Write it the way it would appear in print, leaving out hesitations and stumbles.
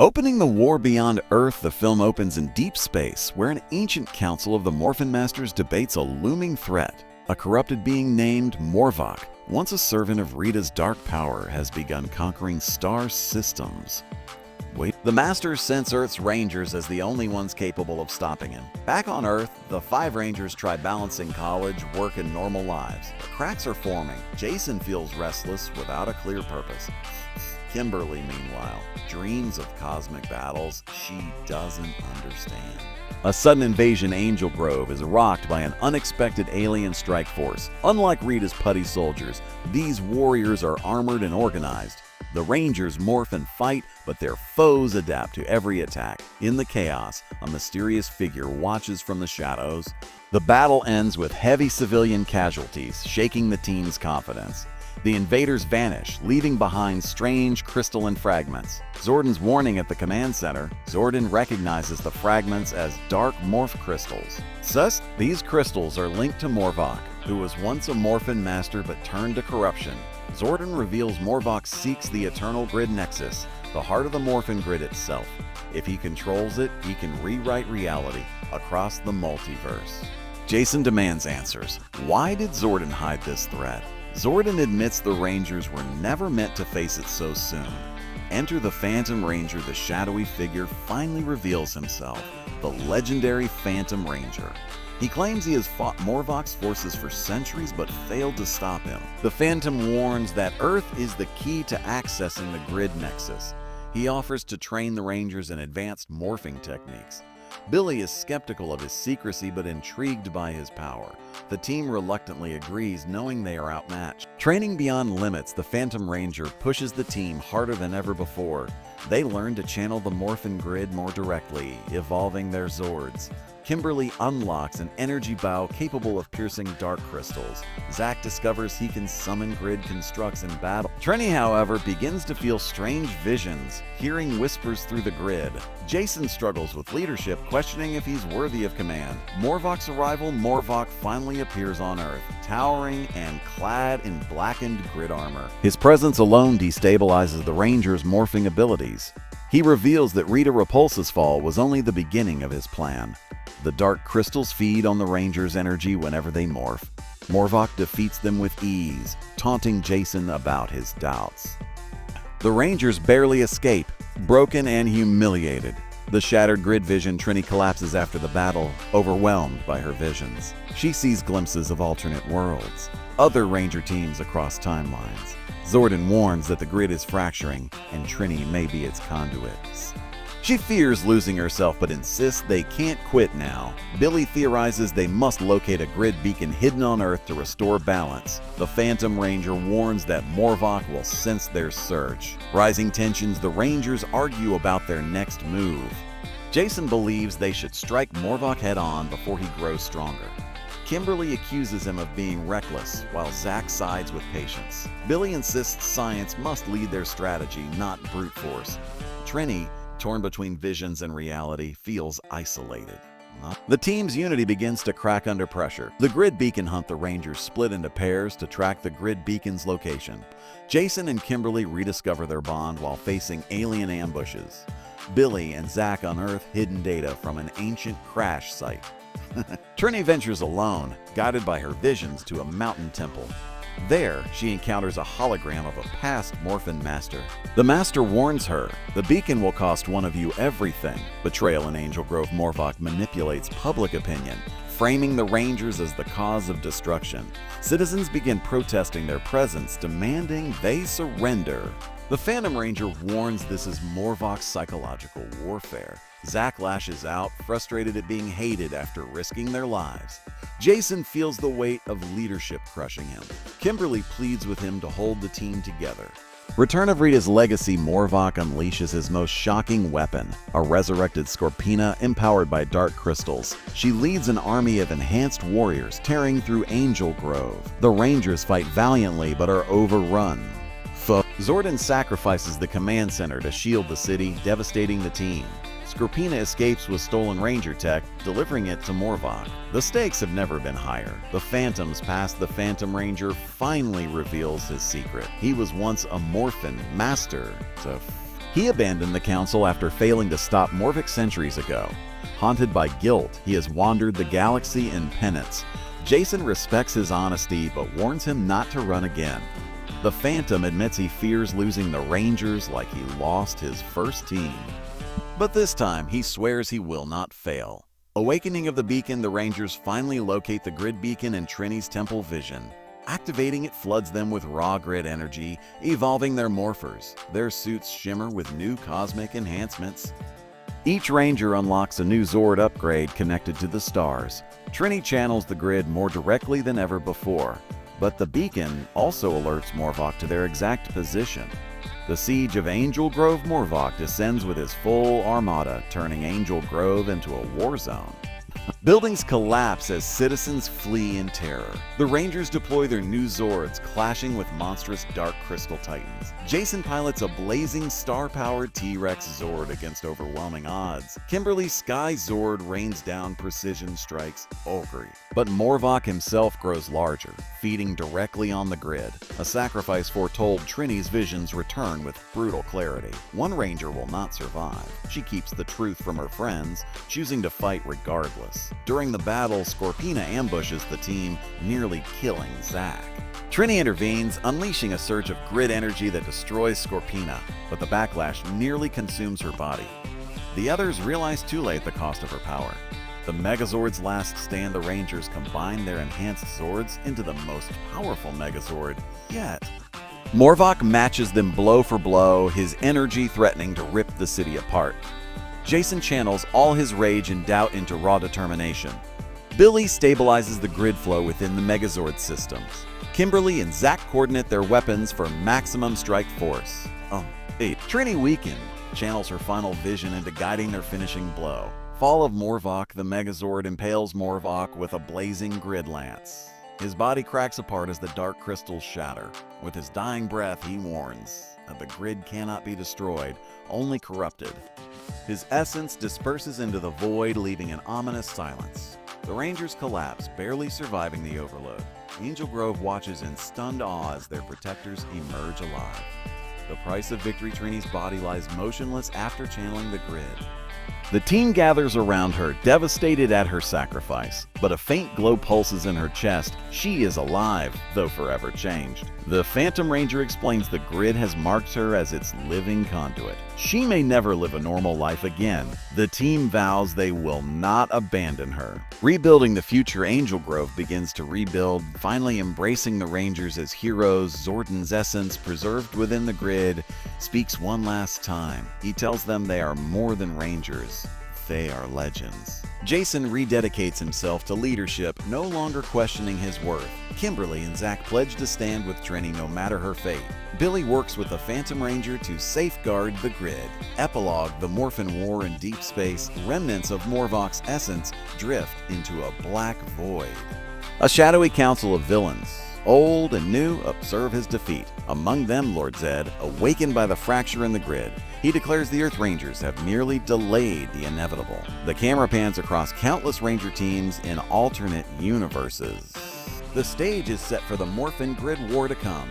Opening the war beyond Earth, the film opens in deep space, where an ancient council of the Morphin Masters debates a looming threat. A corrupted being named Morvok, once a servant of Rita's dark power, has begun conquering star systems. The Masters sense Earth's Rangers as the only ones capable of stopping him. Back on Earth, the 5 Rangers try balancing college, work, and normal lives. But cracks are forming. Jason feels restless without a clear purpose. Kimberly, meanwhile, dreams of cosmic battles she doesn't understand. A sudden invasion Angel Grove is rocked by an unexpected alien strike force. Unlike Rita's putty soldiers, these warriors are armored and organized. The Rangers morph and fight, but their foes adapt to every attack. In the chaos, a mysterious figure watches from the shadows. The battle ends with heavy civilian casualties, shaking the team's confidence. The invaders vanish, leaving behind strange crystalline fragments. Zordon's warning at the command center. Zordon recognizes the fragments as dark morph crystals. Thus, these crystals are linked to Morvok, who was once a Morphin Master but turned to corruption. Zordon reveals Morvok seeks the eternal grid nexus, the heart of the Morphin Grid itself. If he controls it, he can rewrite reality across the multiverse. Jason demands answers. Why did Zordon hide this threat? Zordon admits the Rangers were never meant to face it so soon. Enter the Phantom Ranger. The shadowy figure finally reveals himself, the legendary Phantom Ranger. He claims he has fought Morvok's forces for centuries but failed to stop him. The Phantom warns that Earth is the key to accessing the grid nexus. He offers to train the Rangers in advanced morphing techniques. Billy is skeptical of his secrecy but intrigued by his power. The team reluctantly agrees, knowing they are outmatched. Training beyond limits, the Phantom Ranger pushes the team harder than ever before. They learn to channel the Morphin Grid more directly, evolving their Zords. Kimberly unlocks an energy bow capable of piercing dark crystals. Zack discovers he can summon grid constructs in battle. Trini, however, begins to feel strange visions, hearing whispers through the grid. Jason struggles with leadership, questioning if he's worthy of command. Morvok's arrival. Morvok finally appears on Earth, towering and clad in blackened grid armor. His presence alone destabilizes the Rangers' morphing abilities. He reveals that Rita Repulsa's fall was only the beginning of his plan. The dark crystals feed on the Rangers' energy whenever they morph. Morvok defeats them with ease, taunting Jason about his doubts. The Rangers barely escape, broken and humiliated. The shattered grid vision, Trini collapses after the battle, overwhelmed by her visions. She sees glimpses of alternate worlds, other Ranger teams across timelines. Zordon warns that the grid is fracturing, and Trini may be its conduit. She fears losing herself but insists they can't quit now. Billy theorizes they must locate a grid beacon hidden on Earth to restore balance. The Phantom Ranger warns that Morvok will sense their search. Rising tensions, the Rangers argue about their next move. Jason believes they should strike Morvok head-on before he grows stronger. Kimberly accuses him of being reckless, while Zack sides with patience. Billy insists science must lead their strategy, not brute force. Trini, torn between visions and reality, feels isolated. The team's unity begins to crack under pressure. The grid beacon hunt. The Rangers split into pairs to track the grid beacon's location. Jason and Kimberly rediscover their bond while facing alien ambushes. Billy and Zack unearth hidden data from an ancient crash site. Trini ventures alone, guided by her visions, to a mountain temple. There, she encounters a hologram of a past Morphin Master. The Master warns her, the beacon will cost one of you everything. Betrayal in Angel Grove. Morvok manipulates public opinion, framing the Rangers as the cause of destruction. Citizens begin protesting their presence, demanding they surrender. The Phantom Ranger warns this is Morvok's psychological warfare. Zack lashes out, frustrated at being hated after risking their lives. Jason feels the weight of leadership crushing him. Kimberly pleads with him to hold the team together. Return of Rita's legacy. Morvok unleashes his most shocking weapon, a resurrected Scorpina empowered by dark crystals. She leads an army of enhanced warriors tearing through Angel Grove. The Rangers fight valiantly but are overrun. Zordon sacrifices the command center to shield the city, devastating the team. Scorpina escapes with stolen Ranger tech, delivering it to Morvok. The stakes have never been higher. The Phantoms past. The Phantom Ranger finally reveals his secret. He was once a Morphin Master to He abandoned the council after failing to stop Morphic centuries ago. Haunted by guilt, he has wandered the galaxy in penance. Jason respects his honesty but warns him not to run again. The Phantom admits he fears losing the Rangers like he lost his first team. But this time, he swears he will not fail. Awakening of the beacon, the Rangers finally locate the grid beacon in Trini's temple vision. Activating it floods them with raw grid energy, evolving their morphers. Their suits shimmer with new cosmic enhancements. Each Ranger unlocks a new Zord upgrade connected to the stars. Trini channels the grid more directly than ever before, but the beacon also alerts Morvok to their exact position. The siege of Angel Grove Morvok descends with his full armada, turning Angel Grove into a war zone. Buildings collapse as citizens flee in terror. The Rangers deploy their new Zords, clashing with monstrous Dark Crystal Titans. Jason pilots a blazing star-powered T-Rex Zord against overwhelming odds. Kimberly's Sky Zord rains down precision strikes ogre. But Morvok himself grows larger, feeding directly on the grid. A sacrifice foretold Trini's visions return with brutal clarity. One Ranger will not survive. She keeps the truth from her friends, choosing to fight regardless. During the battle, Scorpina ambushes the team, nearly killing Zack. Trini intervenes, unleashing a surge of grid energy that destroys Scorpina, but the backlash nearly consumes her body. The others realize too late the cost of her power. The Megazord's last stand, the Rangers combine their enhanced Zords into the most powerful Megazord yet. Morvok matches them blow for blow, his energy threatening to rip the city apart. Jason channels all his rage and doubt into raw determination. Billy stabilizes the grid flow within the Megazord systems. Kimberly and Zack coordinate their weapons for maximum strike force. Trini, weakened, channels her final vision into guiding their finishing blow. Fall of Morvok, the Megazord impales Morvok with a blazing grid lance. His body cracks apart as the dark crystals shatter. With his dying breath, he warns that the grid cannot be destroyed, only corrupted. His essence disperses into the void, leaving an ominous silence. The Rangers collapse, barely surviving the overload. Angel Grove watches in stunned awe as their protectors emerge alive. The price of victory, Trini's body lies motionless after channeling the grid. The team gathers around her, devastated at her sacrifice, but a faint glow pulses in her chest. She is alive, though forever changed. The Phantom Ranger explains the grid has marked her as its living conduit. She may never live a normal life again. The team vows they will not abandon her. Rebuilding the future, Angel Grove begins to rebuild, finally embracing the Rangers as heroes. Zordon's essence, preserved within the grid, speaks one last time. He tells them they are more than Rangers. They are legends. Jason rededicates himself to leadership, no longer questioning his worth. Kimberly and Zack pledge to stand with Trini no matter her fate. Billy works with the Phantom Ranger to safeguard the grid. Epilogue: the Morphin War in deep space. Remnants of Morvok's essence drift into a black void. A shadowy council of villains, old and new, observe his defeat. Among them, Lord Zed, awakened by the fracture in the grid. He declares the Earth Rangers have merely delayed the inevitable. The camera pans across countless Ranger teams in alternate universes. The stage is set for the Morphin Grid war to come.